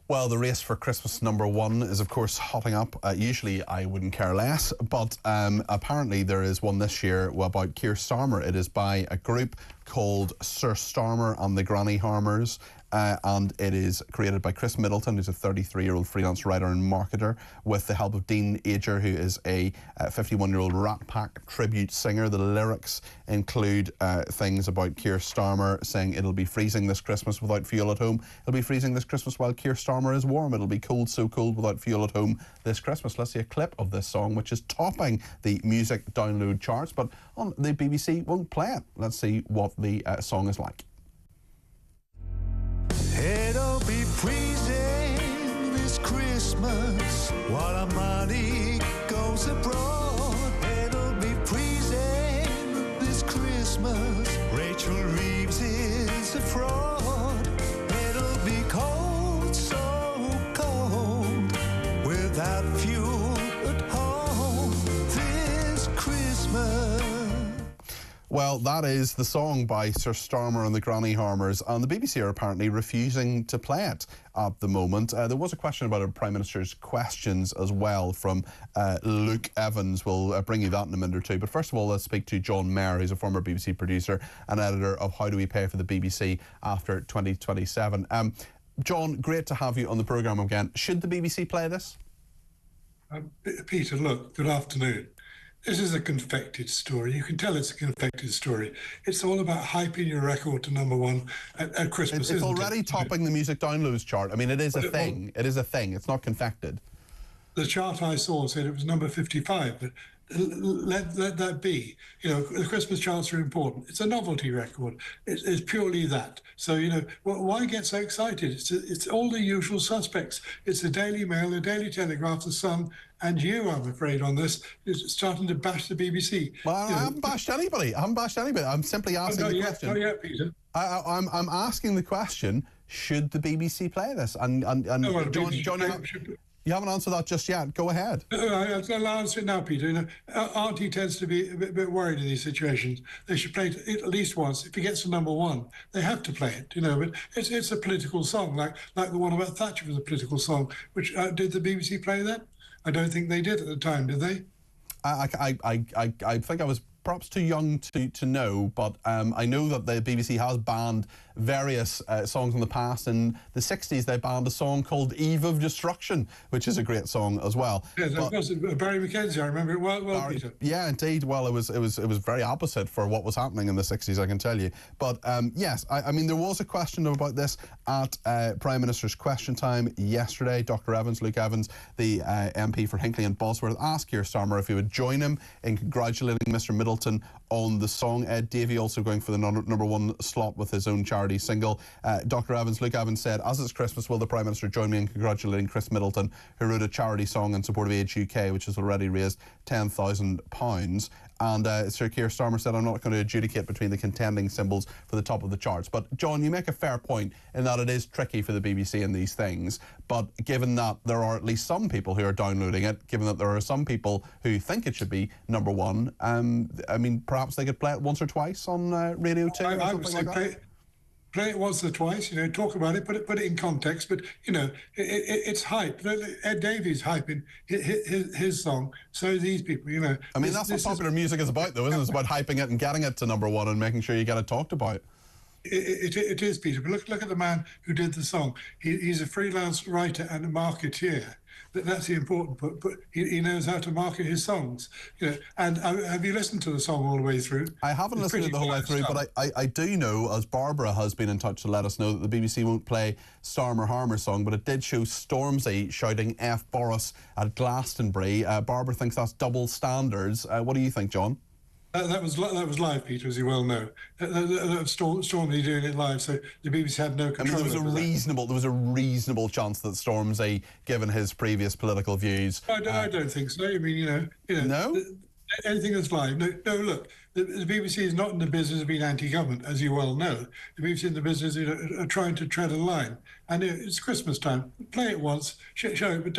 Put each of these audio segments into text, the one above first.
Well, the race for Christmas #1 is, of course, hotting up. Usually, I wouldn't care less, but apparently there is one this year about Keir Starmer. It is by a group called Sir Starmer and the Granny Harmers, and it is created by Chris Middleton, who's a 33-year-old freelance writer and marketer, with the help of Dean Ager, who is a 51-year-old Rat Pack tribute singer. The lyrics include things about Keir Starmer saying it'll be freezing this Christmas without fuel at home. It'll be freezing this Christmas while Keir Starmer is warm. It'll be cold, so cold without fuel at home this Christmas. Let's see a clip of this song, which is topping the music download charts, but on the BBC won't play it. Let's see what the song is like. It'll be freezing this Christmas while our money goes abroad. It'll be freezing this Christmas. Rachel Reeves is a fraud. It'll be cold, so cold, without fuel at home this Christmas. Well, that is the song by Sir Starmer and the Granny Harmers, and the BBC are apparently refusing to play it at the moment. There was a question about a Prime Minister's questions as well from Luke Evans. We'll bring you that in a minute or two. But first of all, let's speak to John Mair, who's a former BBC producer and editor of How Do We Pay for the BBC After 2027. John, great to have you on the programme again. Should the BBC play this? Peter, look, good afternoon. This is a confected story. You can tell it's a confected story. It's all about hyping your record to #1 at Christmas. It's already topping the music downloads chart. I mean, it is a thing. It is a thing. It's not confected. The chart I saw said it was number 55, but let that be. You know, the Christmas charts are important. It's a novelty record. It's purely that. So, you know, why get so excited? It's all the usual suspects. It's the Daily Mail, the Daily Telegraph, the Sun, and you, I'm afraid, on this, is starting to bash the BBC. Well, I haven't bashed anybody. I'm simply asking the question. Not yet, Peter. I'm asking the question, should the BBC play this? And John, you haven't answered that just yet. Go ahead. I'll answer it now, Peter. You know, Auntie tends to be a bit worried in these situations. They should play it at least once. If it gets to #1, they have to play it, you know. But it's a political song, like the one about Thatcher was a political song. Which did the BBC play that? I don't think they did at the time, did they? I think I was perhaps too young to know, but I know that the BBC has banned various songs in the past. In the 60s, they banned a song called Eve of Destruction, which is a great song as well. Yes, of course, Barry Mackenzie, I remember it well, Peter. Yeah, indeed. Well, it was very opposite for what was happening in the 60s, I can tell you. But yes, I mean, there was a question about this at Prime Minister's Question Time yesterday. Dr. Evans, Luke Evans, the MP for Hinckley and Bosworth, asked Keir Starmer if he would join him in congratulating Mr. Middleton on the song. Ed Davey also going for the #1 slot with his own charity single. Dr. Evans, Luke Evans said, as it's Christmas, will the Prime Minister join me in congratulating Chris Middleton, who wrote a charity song in support of Age UK, which has already raised £10,000. And Sir Keir Starmer said, I'm not going to adjudicate between the contending symbols for the top of the charts. But, John, you make a fair point in that it is tricky for the BBC in these things. But given that there are at least some people who are downloading it, given that there are some people who think it should be #1, I mean, perhaps they could play it once or twice on Radio 2 or something like that? Play it once or twice, you know, talk about it, put it in context, but, you know, it's hype. Ed Davies hyping his song, so these people, you know. I mean, that's what popular music is about, though, isn't it? It's about hyping it and getting it to #1 and making sure you get it talked about. It is, Peter, but look at the man who did the song. He's a freelance writer and a marketeer. That's the important part, but he knows how to market his songs. You know, and have you listened to the song all the way through? I haven't listened to it the whole way through, but I do know, as Barbara has been in touch to let us know, that the BBC won't play Starmer Harmer song, but it did show Stormzy shouting F Boris at Glastonbury. Barbara thinks that's double standards. What do you think, John? That was live, Peter, as you well know. That was Stormzy doing it live, so the BBC had no control. I mean, there was a reasonable chance that Stormzy, given his previous political views, I don't think so. I mean, you know, no. Anything that's live. No, look, the BBC is not in the business of being anti-government, as you well know. The BBC is in the business of trying to tread a line. And it's Christmas time. Play it once, show it, but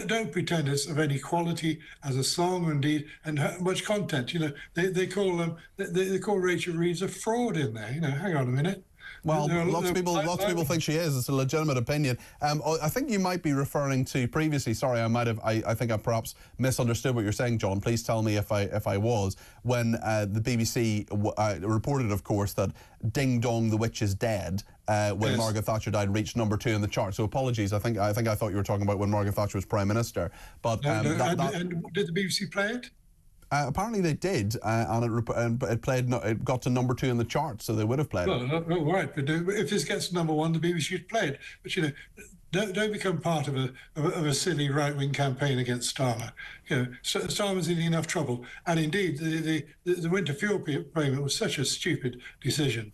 don't pretend it's of any quality as a song, indeed, and much content. You know, they call Rachel Reeves a fraud in there. You know, hang on a minute. Well, lots of people think she is. It's a legitimate opinion. I think you might be referring to previously. Sorry, I think I perhaps misunderstood what you're saying, John. Please tell me if I was. When the BBC reported, of course, that "Ding Dong, the Witch is Dead," when Margaret Thatcher died, reached #2 in the chart. So apologies. I thought you were talking about when Margaret Thatcher was Prime Minister. But and did the BBC play it? Apparently they did, and it got to #2 in the chart, so they would have played it. Well, right, but if this gets to #1, the BBC should play it. But you know, don't become part of a silly right-wing campaign against Starmer. You know, Starmer's in enough trouble, and indeed, the winter fuel payment was such a stupid decision.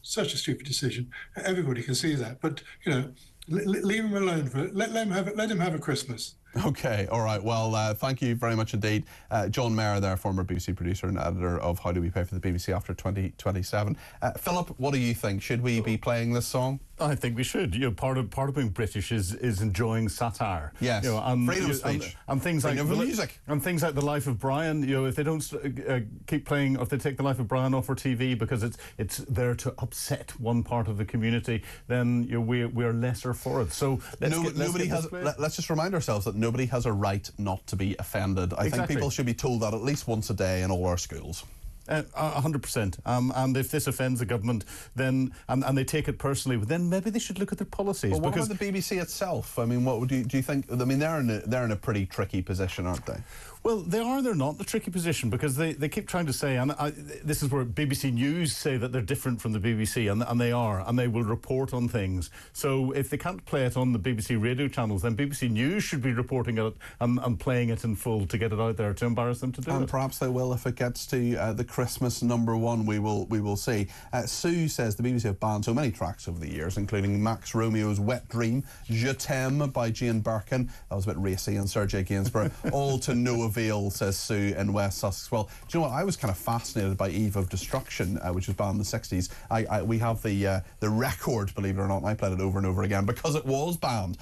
Everybody can see that, but you know, leave him alone let him have a Christmas. Okay, all right. Well, thank you very much indeed. John Mair there, former BBC producer and editor of How Do We Pay for the BBC After 2027. Philip, what do you think? Should we be playing this song? I think we should. You know, part of being British is enjoying satire. Yes, you know, and, freedom of speech. And things like music. And things like The Life of Brian. You know, if they don't keep playing, or if they take The Life of Brian off our TV because it's there to upset one part of the community, then you know, we are lesser for it. So let's just remind ourselves that nobody has a right not to be offended. I think people should be told that at least once a day in all our schools. 100%. And if this offends the government, then and they take it personally, then maybe they should look at their policies. Well, what about the BBC itself? I mean, what do you think? I mean, they're in a pretty tricky position, aren't they? Well, they're not in a tricky position because they keep trying to say, and this is where BBC News say that they're different from the BBC, and they are, and they will report on things. So if they can't play it on the BBC radio channels, then BBC News should be reporting it and playing it in full to get it out there to embarrass them to do it. And perhaps they will if it gets to the Christmas #1. We will see. Sue says the BBC have banned so many tracks over the years, including Max Romeo's "Wet Dream," "Je T'aime" by Jane Birkin. That was a bit racy, and Sergei Gainsborough. All to no avail, says Sue in West Sussex. Well, do you know what? I was kind of fascinated by "Eve of Destruction," which was banned in the 60s. We have the record, believe it or not, and I played it over and over again because it was banned.